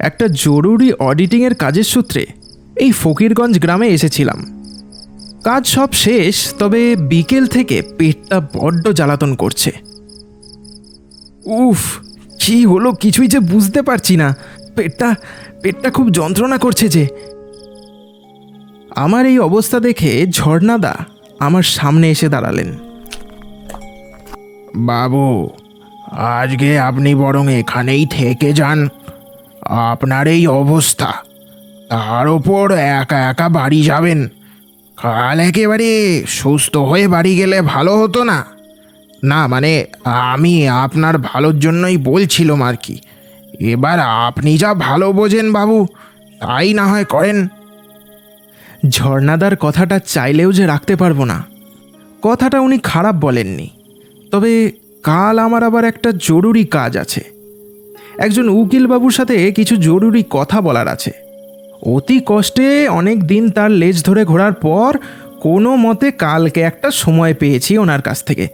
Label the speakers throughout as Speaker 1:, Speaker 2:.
Speaker 1: একটা জরুরি অডিটিংয়ের কাজের সূত্রে এই ফকিরগঞ্জ গ্রামে এসেছিলাম। কাজ সব শেষ, তবে বিকেল থেকে পেটটা বড্ড জ্বালাতন করছে। উফ, কি হলো কিছুই যে বুঝতে পারছি না। পেটটা খুব যন্ত্রণা করছে যে। আমার এই অবস্থা দেখে ঝর্ণাদা আমার সামনে এসে দাঁড়ালেন।
Speaker 2: বাবু, আজকে আপনি বরং এখানেই থেকে যান। আপনার এই অবস্থা, তার ওপর একা একা বাড়ি যাবেন। কাল একেবারে সুস্থ হয়ে বাড়ি গেলে ভালো হতো না? না মানে আমি আপনার ভালোর জন্যই বলছিলাম আর কি। এবার আপনি যা ভালো বোঝেন বাবু, তাই না হয় করেন।
Speaker 1: ঝর্ণাদার কথাটা চাইলেও যে রাখতে পারবো না। কথাটা উনি খারাপ বলেননি, তবে কাল আমার আবার একটা জরুরি কাজ আছে। একজন উকিলবাবুর সাথে কিছু জরুরি কথা বলার আছে। অতি কষ্টে অনেক দিন তার লেজ ধরে ঘোরার পর কোনো মতে কালকে একটা সময় পেয়েছি ওনার কাছ থেকে,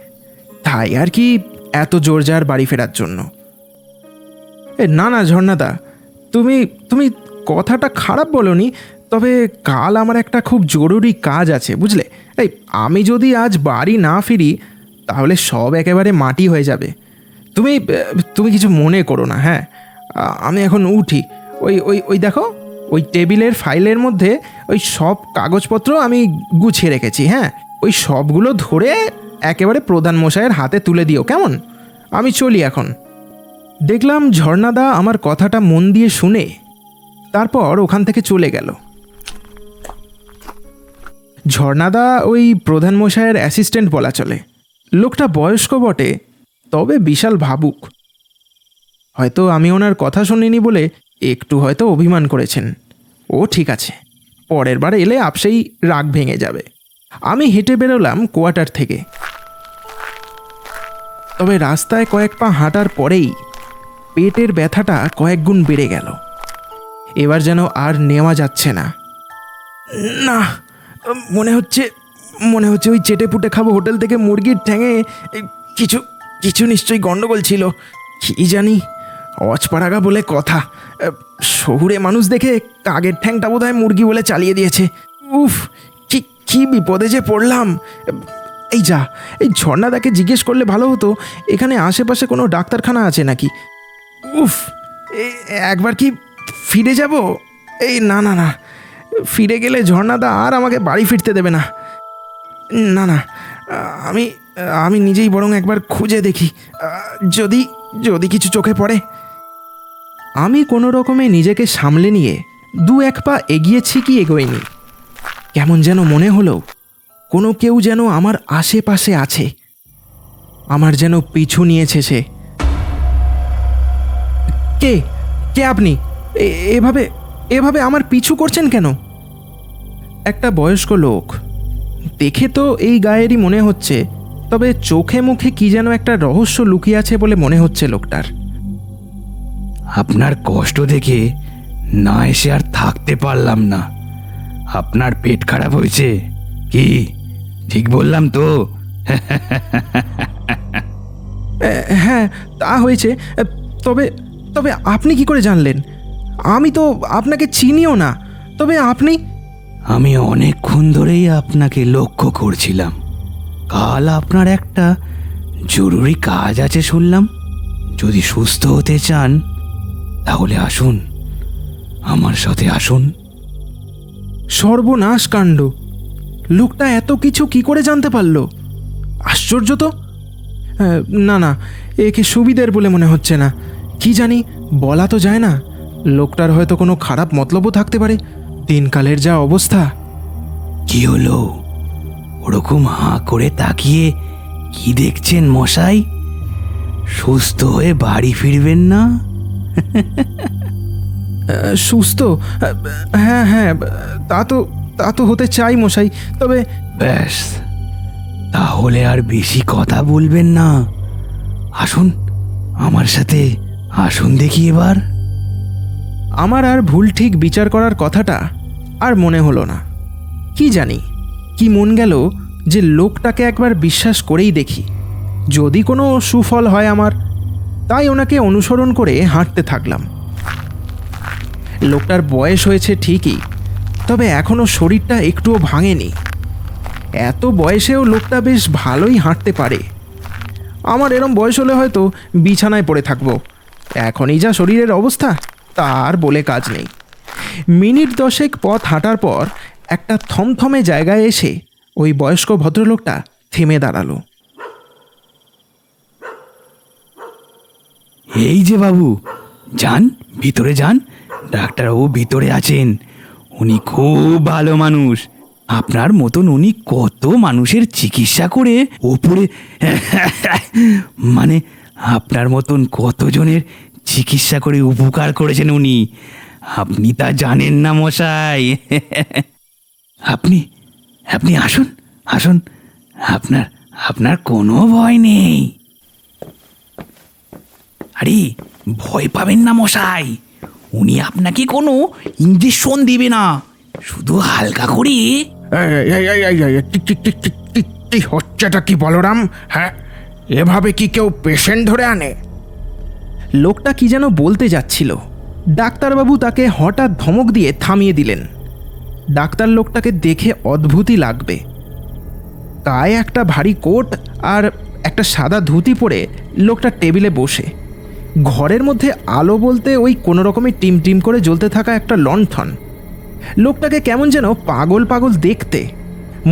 Speaker 1: তাই আর কি এত জোরজার বাড়ি ফেরার জন্য। না না ঝর্ণাদা, তুমি কথাটা খারাপ বলনি, তবে কাল আমার একটা খুব জরুরি কাজ আছে বুঝলে। এই আমি যদি আজ বাড়ি না ফিরি তাহলে সব একেবারে মাটি হয়ে যাবে। তুমি কিছু মনে করো না। হ্যাঁ, আমি এখন উঠি। ওই দেখো, ওই টেবিলের ফাইলের মধ্যে ওই সব কাগজপত্র আমি গুছিয়ে রেখেছি। হ্যাঁ, ওই সবগুলো ধরে একেবারে প্রধান মশাইয়ের হাতে তুলে দিও, কেমন? আমি চলি এখন। দেখলাম ঝর্ণাদা আমার কথাটা মন দিয়ে শুনে তারপর ওখান থেকে চলে গেল। ঝর্ণাদা ওই প্রধান মশাইয়ের অ্যাসিস্ট্যান্ট বলা চলে। লোকটা বয়স্ক বটে, তবে বিশাল ভাবুক। হয়তো আমি ওনার কথা শুনিনি বলে একটু হয়তো অভিমান করেছেন। ও ঠিক আছে, পরের বার এলে আপসেই রাগ ভেঙে যাবে। আমি হেঁটে বেরোলাম কোয়ার্টার থেকে। তবে রাস্তায় কয়েক পা হাঁটার পরেই পেটের ব্যথাটা কয়েক গুণ বেড়ে গেল। এবার যেন আর নেওয়া যাচ্ছে না। না, মনে হচ্ছে ওই চেটে পুটে খাবো হোটেল থেকে মুরগির ঠ্যাঙে কিছু নিশ্চয়ই গন্ডগোল ছিল। কি জানি, অচপাড়াগা বলে কথা। শহুরে মানুষ দেখে কাগের ঠ্যাংটা বোধহয় মুরগি বলে চালিয়ে দিয়েছে। উফ, কি বিপদে যে পড়লাম। এই ঝর্ণাদাকে জিজ্ঞেস করলে ভালো হতো এখানে আশেপাশে কোনো ডাক্তারখানা আছে নাকি। উফ, একবার কি ফিরে যাব? না, ফিরে গেলে ঝর্ণাদা আর আমাকে বাড়ি ফিরতে দেবে না। না, আমি নিজেই বরং একবার খুঁজে দেখি, যদি কিছু চোখে পড়ে। আমি কোনো রকমে নিজেকে সামলে নিয়ে দু এক পা এগিয়েছি কি এগোয়নি। কেমন যেন মনে হলো কোনো কেউ যেন আমার আশেপাশে আছে, আমার যেন পিছু নিয়েছে সে। কে আপনি? এভাবে আমার পিছু করছেন কেন? একটা বয়স্ক লোক, দেখে তো এই গায়েরই মনে হচ্ছে, তবে চোখে মুখে কি যেন একটা রহস্য লুকিয়ে আছে বলে মনে হচ্ছে লোকটার।
Speaker 3: আপনার কষ্ট দেখে না এসে আর থাকতে পারলাম না। আপনার পেট খারাপ হয়েছে কি? ঠিক বললাম তো?
Speaker 1: হ্যাঁ, তা হয়েছে। তবে আপনি কি করে জানলেন? আমি তো আপনাকে চিনিও না। তবে আপনি?
Speaker 3: আমি অনেকক্ষণ ধরেই আপনাকে লক্ষ্য করছিলাম। কাল আপনার একটা জরুরি কাজ আছে শুনলাম। যদি সুস্থ হতে চান তাহলে আসুন, আমার সাথে আসুন।
Speaker 1: সর্বনাশ কাণ্ড! লোকটা এত কিছু কি করে জানতে পারল? আশ্চর্য তো। না, একে সুবিধের বলে মনে হচ্ছে না। কি জানি, বলা তো যায় না। লোকটার হয়তো কোনো খারাপ মতলবও থাকতে পারে। দিনকালের যা অবস্থা।
Speaker 3: কি হলো? ওরকম হাঁ করে তাকিয়ে কি দেখছেন মশাই? সুস্থ হয়ে বাড়ি ফিরবেন না?
Speaker 1: সুস্থ? হ্যাঁ, তা তো হতে চাই মশাই, তবে।
Speaker 3: ব্যাস, তাহলে আর বেশি কথা বলবেন না। আসুন আমার সাথে, আসুন দেখি এবার।
Speaker 1: আমার আর ভুল ঠিক বিচার করার কথাটা আর মনে হলো না। কি জানি কি মন গেল যে লোকটাকে একবার বিশ্বাস করেই দেখি, যদি কোনো সুফল হয় আমার। তাই ওনাকে অনুসরণ করে হাঁটতে থাকলাম। লোকটার বয়স হয়েছে ঠিকই, তবে এখনও শরীরটা একটুও ভাঙেনি। এত বয়সেও লোকটা বেশ ভালোই হাঁটতে পারে। আমার এরম বয়স হলে হয়তো বিছানায় পড়ে থাকবো। এখনই যা শরীরের অবস্থা, তার বলে কাজ নেই। মিনিট 10 পথ হাঁটার পর একটা থমথমে জায়গায় এসে ওই বয়স্ক ভদ্রলোকটা থেমে দাঁড়ালো।
Speaker 3: এই যে বাবু, যান ভিতরে যান, ডাক্তারবাবু ভিতরে আছেন। উনি খুব ভালো মানুষ। আপনার মতন উনি কত মানুষের চিকিৎসা করে ওপরে মানে আপনার মতন কতজনের চিকিৎসা করে উপকার করেছেন উনি। আপনি তা জানেন না মশাই। আপনি আপনি আসুন আসুন, আপনার আপনার কোনো ভয় নেই। আরে ভয় পাবেন না মশাই, উনি আপনাকে কোনো ইঞ্জেকশন দিবে না, শুধু হালকা করে।
Speaker 2: কি হচ্ছেটা কি বলরাম? হ্যাঁ, এভাবে কি কেউ পেশেন্ট ধরে আনে?
Speaker 1: লোকটা কি যেন বলতে যাচ্ছিল, ডাক্তারবাবু তাকে হঠাৎ ধমক দিয়ে থামিয়ে দিলেন। ডাক্তার লোকটাকে দেখে অদ্ভুতই লাগবে। গায়ে একটা ভারী কোট আর একটা সাদা ধুতি পরে লোকটা টেবিলে বসে। ঘরের মধ্যে আলো বলতে ওই কোনো রকমে টিম টিম করে জ্বলতে থাকা একটা লণ্ঠন। লোকটাকে কেমন যেন পাগল পাগল দেখতে,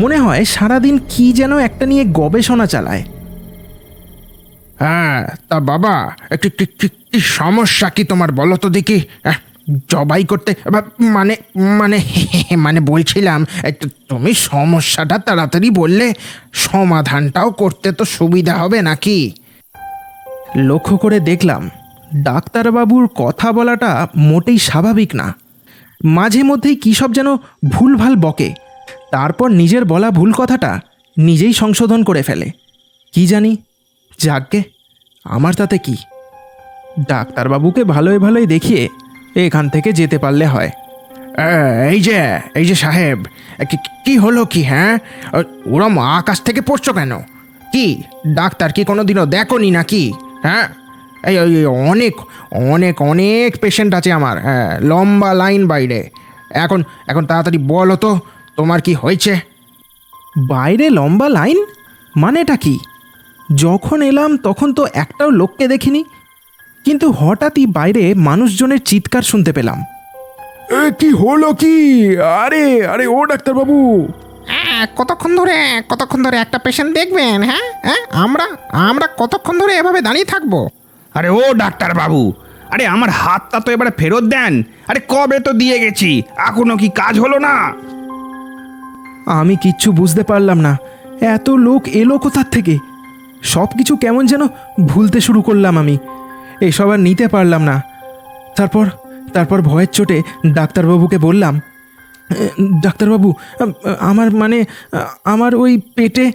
Speaker 1: মনে হয় সারাদিন কি যেন একটা নিয়ে গবেষণা চালায়।
Speaker 2: হ্যাঁ, তা বাবা কি সমস্যা কি তোমার বলো তো দেখি? জবাই করতে মানে মানে মানে বলছিলাম, তুমি সমস্যাটা তাড়াতাড়ি বললে সমাধানটাও করতে তো সুবিধা হবে নাকি?
Speaker 1: লক্ষ্য করে দেখলাম ডাক্তারবাবুর কথা বলাটা মোটেই স্বাভাবিক না। মাঝে মধ্যেই কী সব যেন ভুলভাল বকে, তারপর নিজের বলা ভুল কথাটা নিজেই সংশোধন করে ফেলে। কি জানি, যাকগে, আমার তাতে কি? ডাক্তারবাবুকে ভালোই ভালোই দেখিয়ে এখান থেকে যেতে পারলে হয়।
Speaker 2: এই যে সাহেব, কি হলো কি? হ্যাঁ, ওরম আকাশ থেকে পড়ছো কেন? কি ডাক্তার কি কোনোদিনও দেখোনি নাকি? হ্যাঁ, এই অনেক অনেক অনেক পেশেন্ট আছে আমার। হ্যাঁ, লম্বা লাইন বাইরে। এখন এখন তাড়াতাড়ি বলো তো তোমার কি হয়েছে?
Speaker 1: বাইরে লম্বা লাইন মানেটা কি? যখন এলাম তখন তো একটাও লোককে দেখিনি, কিন্তু হঠাৎই বাইরে মানুষজনের চিৎকার শুনতে পেলাম।
Speaker 2: কি হলো কি? আরে আরে ও ডাক্তারবাবু,
Speaker 4: কতক্ষণ ধরে একটা পেশেন্ট দেখবেন? হ্যাঁ হ্যাঁ, আমরা কতক্ষণ ধরে এভাবে দাঁড়িয়ে থাকবো?
Speaker 3: আরে ও ডাক্তারবাবু, আরে আমার হাতটা তো এবারে ফেরত দেন। আরে কবে তো দিয়ে গেছি, এখনো কি কাজ হলো না?
Speaker 1: আমি কিচ্ছু বুঝতে পারলাম না, এত লোক এলো কোথার থেকে। সব কিছু কেমন যেন ভুলতে শুরু করলাম আমি। এসব আর নিতে পারলাম না। তারপর ভয়ের চোটে ডাক্তারবাবুকে বললাম, ডাক্তারবাবু, আমার ওই পেটে।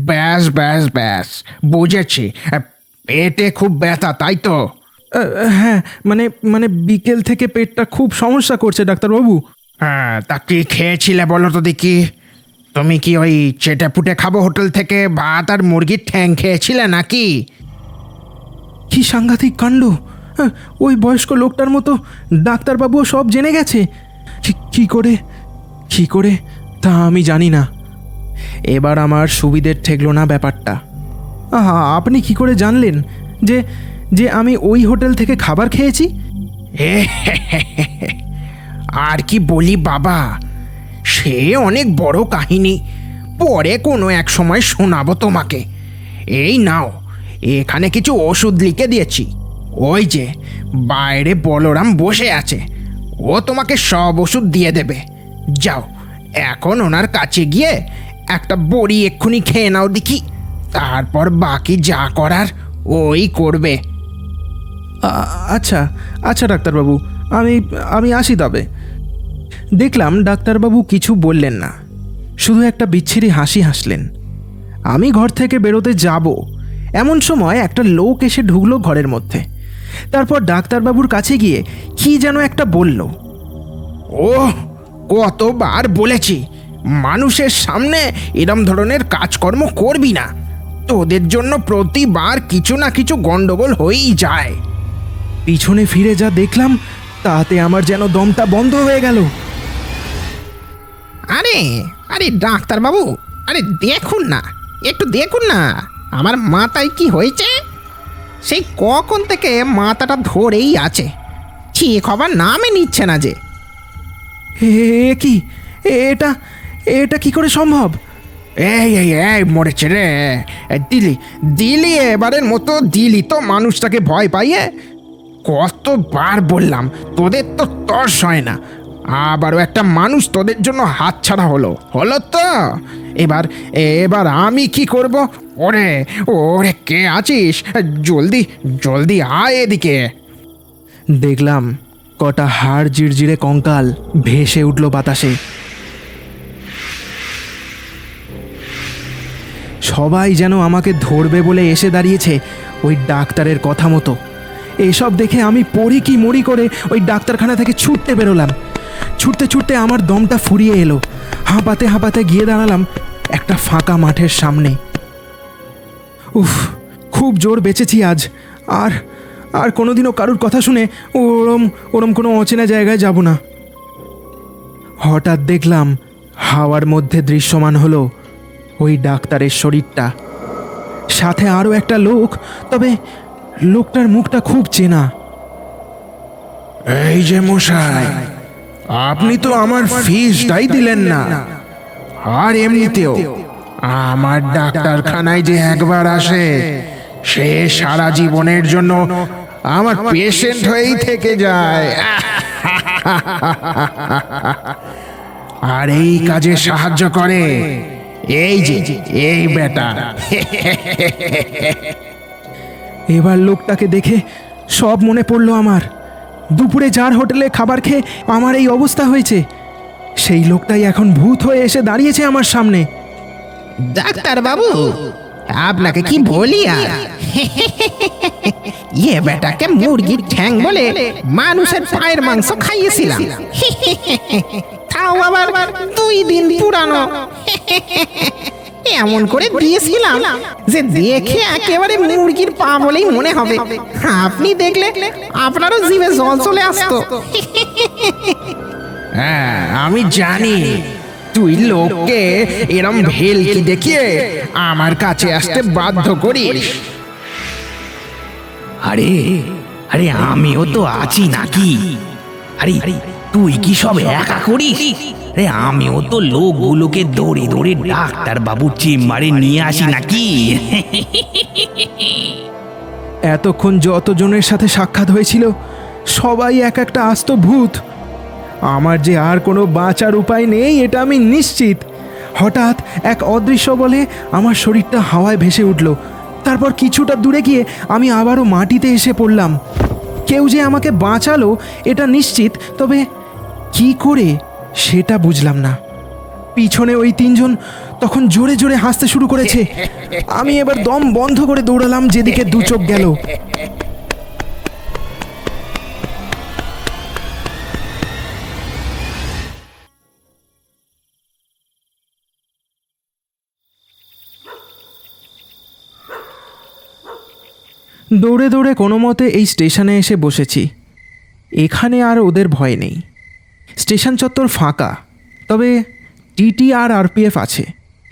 Speaker 2: ব্যাস ব্যাস ব্যাস, বুঝেছি। পেটে খুব ব্যথা, তাই তো?
Speaker 1: হ্যাঁ, মানে বিকেল থেকে পেটটা খুব সমস্যা করছে ডাক্তারবাবু।
Speaker 2: হ্যাঁ, তা কি খেয়েছিলে বলো তো দেখি? তুমি কি ওই চেটেপুটে খাবো হোটেল থেকে ভাত আর মুরগির ঠ্যাং খেয়েছিলে নাকি?
Speaker 1: কি সাংঘাতিক কাণ্ড! ওই বয়স্ক লোকটার মতো ডাক্তারবাবুও সব জেনে গেছে। কি করে তা আমি জানি না। এবার আমার সুবিধের ঠেকলো না ব্যাপারটা। আপনি কি করে জানলেন যে আমি ওই হোটেল থেকে খাবার খেয়েছি?
Speaker 2: আর কি বলি বাবা, সে অনেক বড় কাহিনী, পরে কোনো এক সময় শোনাবো তোমাকে। এই নাও, এখানে কিছু ওষুধ লিখে দিয়েছি। ওই যে বাইরে বলরাম বসে আছে, ও তোমাকে সব ওষুধ দিয়ে দেবে। যাও, এখন ওনার কাছে গিয়ে একটা বড়ি এক্ষুনি খেয়ে নাও দেখি, তারপর বাকি যা করার ওই করবে।
Speaker 1: আচ্ছা ডাক্তারবাবু, আমি আসি তবে। দেখলাম ডাক্তারবাবু কিছু বললেন না, শুধু একটা বিচ্ছিরি হাসি হাসলেন। আমি ঘর থেকে বেরোতে যাব এমন সময় একটা লোক এসে ঢুকলো ঘরের মধ্যে। তারপর ডাক্তারবাবুর কাছে গিয়ে কি যেন একটা বলল।
Speaker 2: ও, কতবার বলেছি মানুষের সামনে এরম ধরনের কাজকর্ম করবি না, তোদের জন্য প্রতিবার কিছু না কিছু গন্ডগোল হয়েই যায়।
Speaker 1: পিছনে ফিরে যা দেখলাম তাতে আমার যেন দমটা বন্ধ হয়ে গেল।
Speaker 4: আরে আরে ডাক্তারবাবু, আরে দেখুন না, একটু দেখুন না আমার মাথায় কি হয়েছে। সেই কখন থেকে মাথাটা ধরেই আছে, ঠিক হবার নামই নিচ্ছে না যে।
Speaker 1: কি এটা এটা কি করে সম্ভব?
Speaker 2: এই এই এই মরেছে রে।
Speaker 4: দিলি দিলি এবারের মতো দিলি তো মানুষটাকে ভয় পাইয়ে। কতবার বললাম তোদের তো তর্স হয় না, আবারও একটা মানুষ তোদের জন্য হাতছাড়া হলো তো। এবার এবার আমি কি করব? ওরে ওরে কে আছিস? জলদি জলদি আয় এদিকে।
Speaker 1: দেখলাম কটা হাড় জিরজিরে কঙ্কাল ভেসে উঠল বাতাসে। সবাই যেন আমাকে ধরবে বলে এসে দাঁড়িয়েছে ওই ডাক্তারের কথা মতো। এসব দেখে আমি পড়ি কি মরি করে ওই ডাক্তারখানা থেকে ছুটতে বেরোলাম। ছুটতে ছুটতে আমার দমটা ফুরিয়ে এলো। হাঁপাতে হাঁপাতে গিয়ে দাঁড়ালাম একটা ফাঁকা মাঠের সামনে। উফ, খুব জোর বেঁচেছি আজ। আর আর কোনোদিনও কারুর কথা শুনে ওরম ওরম কোনো অচেনা জায়গায় যাব না। হঠাৎ দেখলাম হাওয়ার মধ্যে দৃশ্যমান হলো ওই ডাক্তারের শরীরটা, সাথে আরও একটা লোক। তবে লোকটার মুখটা খুব চেনা।
Speaker 2: এই যে মশাই, আপনি তো আমার ফিসটাই দিলেন না। আর এমনিতেও আমার ডাক্তারখানায় যে একবার আসে, সে সারা জীবনের জন্য আমার পেশেন্ট হয়েই থেকে যায়। আর এই কাজে সাহায্য করে এই যে এই বেটা।
Speaker 1: এবার লোকটাকে দেখে সব মনে পড়ল আমার। দুপুরে যার হোটেলে খাবার খেয়ে আমার এই অবস্থা হয়েছে, সেই লোকটাই এখন ভূত হয়ে এসে দাঁড়িয়েছে আমার সামনে।
Speaker 4: ডাক্তারবাবু, আপনাকে কি বলি আর, ইয়ে বেটাকে মুরগির ঠ্যাং বলে মানুষের পায়ের মাংস খাইয়েছিলাম, তাও আবার 2 দিন পুরানো। এমন করে দিয়েছিলাম যে দেখে একেবারে মুরগির পা বলেই মনে হবে। আপনি দেখলে আপনারও জিভে জল চলে আসতো।
Speaker 2: হ্যাঁ, আমি জানি তুই লোককে এরম ভেলকি দেখিয়ে আমার কাছে আসতে বাধ্য করিস।
Speaker 3: আরে আরে আমিও তো আছি নাকি? আরে তুই কি সব একা করিস? আরে আমিও তো লোকগুলোকে দৌড়ে দৌড়ে ডাক্তার বাবুর চেম্বারে নিয়ে আসি নাকি?
Speaker 1: এতক্ষণ যতজনের সাথে সাক্ষাৎ হয়েছিল সবাই এক একটা আস্ত ভূত। আমার যে আর কোনো বাঁচার উপায় নেই এটা আমি নিশ্চিত। হঠাৎ এক অদৃশ্য বলে আমার শরীরটা হাওয়ায় ভেসে উঠল। তারপর কিছুটা দূরে গিয়ে আমি আবারও মাটিতে এসে পড়লাম। কেউ যে আমাকে বাঁচালো এটা নিশ্চিত, তবে কি করে সেটা বুঝলাম না। পিছনে ওই 3 জন তখন জোরে জোরে হাসতে শুরু করেছে। আমি এবার দম বন্ধ করে দৌড়ালাম যেদিকে 2 চোখ গেল। দৌড়ে দৌড়ে কোনো মতে এই স্টেশনে এসে বসেছি। এখানে আর ওদের ভয় নেই। স্টেশন চত্বর ফাঁকা, তবে টিটি আর আরপিএফ আছে।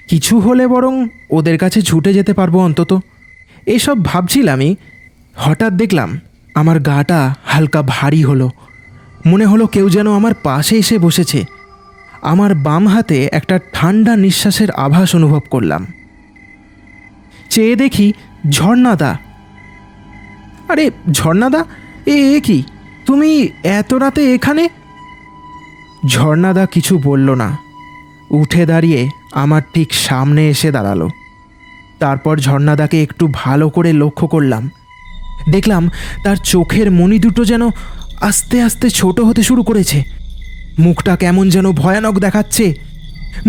Speaker 1: কিছু হলে বরং ওদের কাছে ছুটে যেতে পারবো অন্তত। এসব ভাবছিলামই হঠাৎ দেখলাম আমার গাটা হালকা ভারী হলো। মনে হলো কেউ যেন আমার পাশে এসে বসেছে। আমার বাম হাতে একটা ঠান্ডা নিঃশ্বাসের আভাস অনুভব করলাম। চেয়ে দেখি ঝর্ণাদা। আরে ঝর্ণাদা, এ কি তুমি এত রাতে এখানে? ঝর্ণাদা কিছু বলল না, উঠে দাঁড়িয়ে আমার ঠিক সামনে এসে দাঁড়ালো। তারপর ঝর্ণাদাকে একটু ভালো করে লক্ষ্য করলাম। দেখলাম তার চোখের মণি দুটো যেন আস্তে আস্তে ছোট হতে শুরু করেছে। মুখটা কেমন যেন ভয়ানক দেখাচ্ছে।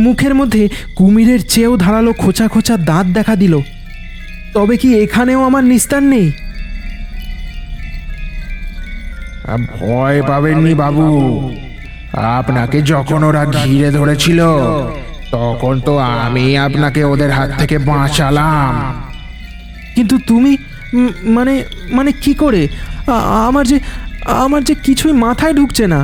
Speaker 1: মুখের মধ্যে কুমিরের চেয়েও ধারালো খোঁচা খোঁচা দাঁত দেখা দিল। তবে কি এখানেও আমার নিস্তার নেই?
Speaker 2: ভয় পাবেননি বাবু, আপনাকে যখন ওরা ঘিরে ধরেছিল তখন তো আমি আপনাকে ওদের হাত থেকে বাঁচালাম।
Speaker 1: কিন্তু তুমি মানে মানে কি করে? আমার যে আমার যে কিছুই মাথায় ঢুকছে না।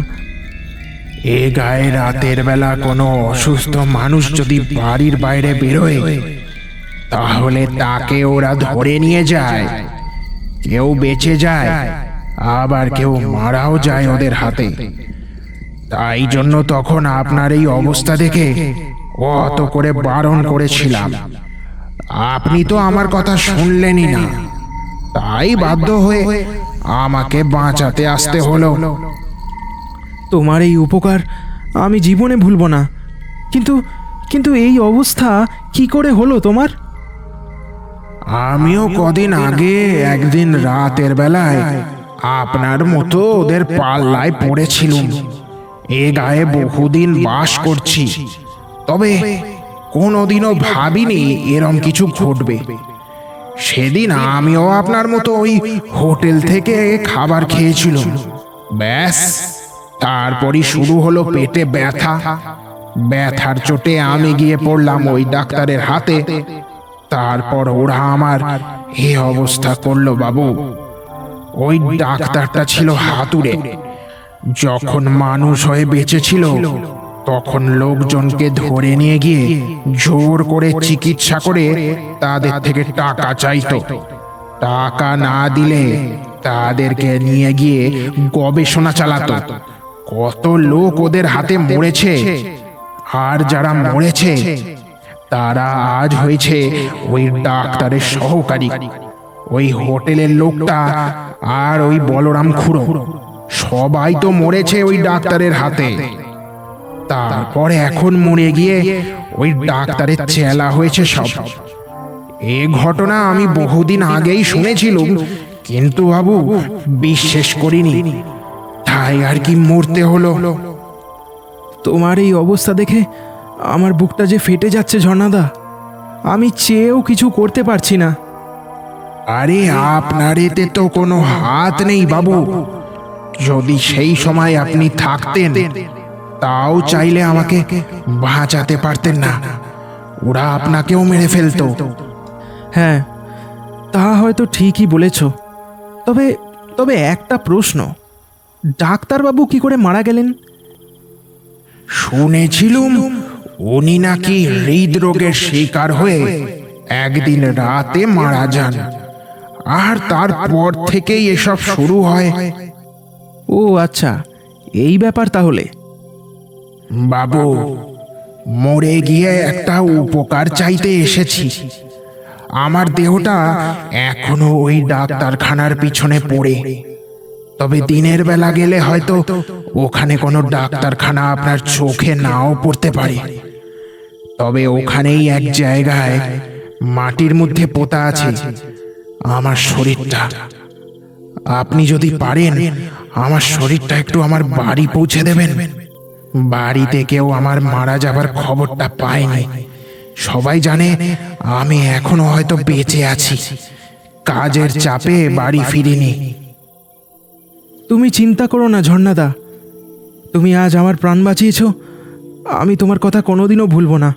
Speaker 2: এ গায়ে রাতের বেলা কোনো অসুস্থ মানুষ যদি বাড়ির বাইরে বেরোয়, তাহলে তাকে ওরা ধরে নিয়ে যায়। কেউ বেঁচে যায়, আবার কেউ মারাও যায় ওদের হাতে। তাই জন্য তখন আপনার এই অবস্থা দেখে অত করে বারণ করেছিলাম। আপনি তো আমার কথা শুনলেনই না, তাই বাধ্য হয়ে আমাকে বাঁচাতে আসতে হলো।
Speaker 1: তোমার এই উপকার আমি জীবনে ভুলব না। কিন্তু কিন্তু এই অবস্থা কি করে হলো তোমার?
Speaker 2: আমিও কদিন আগে একদিন রাতের বেলায় আপনার মতো ওদের পাল্লায় পড়েছিলুম। এ গায়ে বহুদিন বাস করছি, তবে কোনোদিনও ভাবিনি এরম কিছু ঘটবে। সেদিন আমিও আপনার মতো ওই হোটেল থেকে খাবার খেয়েছিলাম। ব্যাস, তারপরই শুরু হলো পেটে ব্যথা। ব্যথার চোটে আমি গিয়ে পড়লাম ওই ডাক্তারের হাতে। তারপর ওরা আমার এই অবস্থা করলো বাবু। ওই ডাক্তারটা ছিল হাতুড়ে। যখন মানুষ হয়ে বেঁচে ছিল, তখন লোকজনকে ধরে নিয়ে গিয়ে জোর করে চিকিৎসা করে তাদের থেকে টাকা চাইতো। টাকা না দিলে তাদেরকে নিয়ে গিয়ে গবেষণা চালাতো। কত লোক ওদের হাতে মরেছে, আর যারা মরেছে তারা আজ হয়েছে ওই ডাক্তারের সহকারী। ওই হোটেলের লোকটা আর ওই বলরাম খুড়ো সবাই তো মরেছে ওই ডাক্তারের হাতে। তারপরে এখন মরে গিয়ে ওই ডাক্তারের চেলা হয়েছে সব। এ ঘটনা আমি বহুদিন আগেই শুনেছিলাম, কিন্তু বাবু বিশ্বাস করিনি, তাই আর কি মরতে হলো।
Speaker 1: তোমার এই অবস্থা দেখে আমার বুকটা যে ফেটে যাচ্ছে ঝর্ণাদা। আমি চেয়েও কিছু করতে পারছি না।
Speaker 2: আরে আপনার এতে তো কোনো হাত নেই বাবু। যদি সেই সময় আপনি থাকতেন, তাও চাইলে আমাকে বাঁচাতে পারতেন না। ওরা আপনাকেও মেরে ফেলতো।
Speaker 1: হ্যাঁ, তা হয়তো ঠিকই বলেছ। তবে তবে একটা প্রশ্ন, ডাক্তারবাবু কি করে মারা গেলেন?
Speaker 2: শুনেছিলুম উনি নাকি হৃদরোগের শিকার হয়ে একদিন রাতে মারা যান, আর তারপর থেকেই এসব শুরু হয়।
Speaker 1: ও আচ্ছা, এই ব্যাপার তাহলে।
Speaker 2: বাবু, মরে গিয়ে একটা উপকার চাইতে এসেছি। আমার দেহটা এখনো ওই ডাক্তারখানার পিছনে পড়ে। তবে দিনের বেলা গেলে হয়তো ওখানে কোনো ডাক্তারখানা আপনার চোখে নাও পড়তে পারে। তবে ওখানেই এক জায়গায় মাটির মধ্যে পোতা আছে আমার শরীরটা। আপনি যদি পারেন আমার শরীরটা একটু আমার বাড়ি পৌঁছে দেবেন। বাড়িতে কেউ আমার মারা যাবার খবরটা পায়নি। সবাই জানে আমি এখনো হয়তো বেঁচে আছি। কাজের চাপে বাড়ি ফিরিনি।
Speaker 1: তুমি চিন্তা করো না ঝর্ণাদা, তুমি আজ আমার প্রাণ বাঁচিয়েছ। আমি তোমার কথা কোনোদিনও ভুলব না।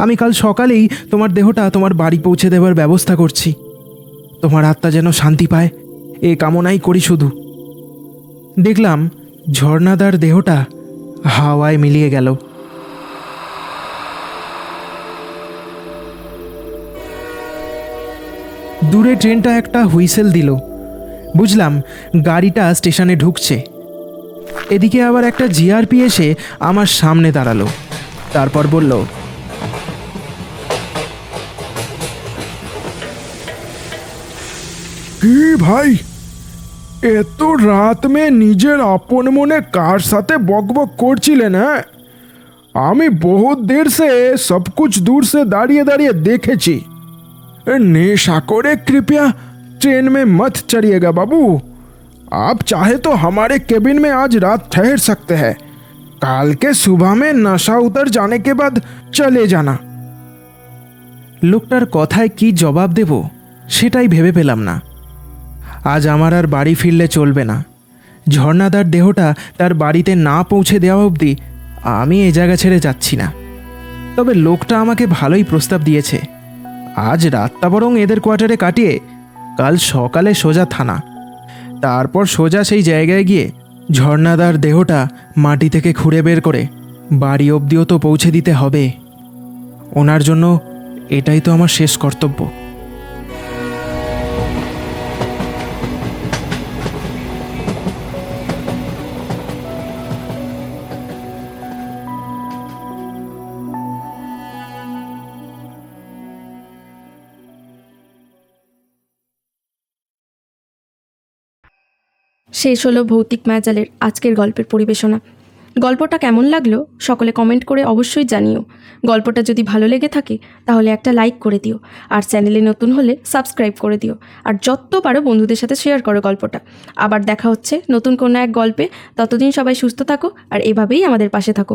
Speaker 1: আমি কাল সকালেই তোমার দেহটা তোমার বাড়ি পৌঁছে দেওয়ার ব্যবস্থা করছি। তোমার আত্মা যেন শান্তি পায়, এ কামনাই করি শুধু। দেখলাম ঝর্ণাদার দেহটা হাওয়ায় মিলিয়ে গেল। দূরে ট্রেনটা একটা হুইসেল দিল। বুঝলাম গাড়িটা স্টেশনে ঢুকছে। এদিকে আবার একটা জিআরপি এসে আমার সামনে দাঁড়ালো। তারপর বলল,
Speaker 5: কি ভাই, এত রাত মে নিজের আপন মনে কার সাথে বকবক করছিলেন? হ্যাঁ, আমি বহুত देर से सब कुछ दूर से दाड़िए दाड़िए देखेছি। नेशा करे कृपया ट्रेन में मत चढ़िएगा बाबू। आप चाहे तो हमारे केबिन में आज रात ठहर सकते हैं। कल के सुबह में नशा उतर जाने के बाद चले जाना।
Speaker 1: লোকটার কথায় কি জবাব দেব সেটাই ভেবে পেলাম না। আজ আমার আর বাড়ি ফিরলে চলবে না। ঝর্ণাদার দেহটা তার বাড়িতে না পৌঁছে দেওয়া অবধি আমি এ জায়গা ছেড়ে যাচ্ছি না। তবে লোকটা আমাকে ভালোই প্রস্তাব দিয়েছে। আজ রাতটা বরং এদের কোয়ার্টারে কাটিয়ে কাল সকালে সোজা থানা। তারপর সোজা সেই জায়গায় গিয়ে ঝর্ণাদার দেহটা মাটি থেকে খুঁড়ে বের করে বাড়ি অবধিও তো পৌঁছে দিতে হবে। ওনার জন্য এটাই তো আমার শেষ কর্তব্য।
Speaker 6: শেষ হলো ভৌতিক মায়াজালের আজকের গল্পের পরিবেশনা। গল্পটা কেমন লাগলো সকলে কমেন্ট করে অবশ্যই জানিও। গল্পটা যদি ভালো লেগে থাকে তাহলে একটা লাইক করে দিও, আর চ্যানেলে নতুন হলে সাবস্ক্রাইব করে দিও, আর যত পারো বন্ধুদের সাথে শেয়ার করো গল্পটা। আবার দেখা হচ্ছে নতুন কোনো এক গল্পে। ততদিন সবাই সুস্থ থাকো আর এভাবেই আমাদের পাশে থাকো।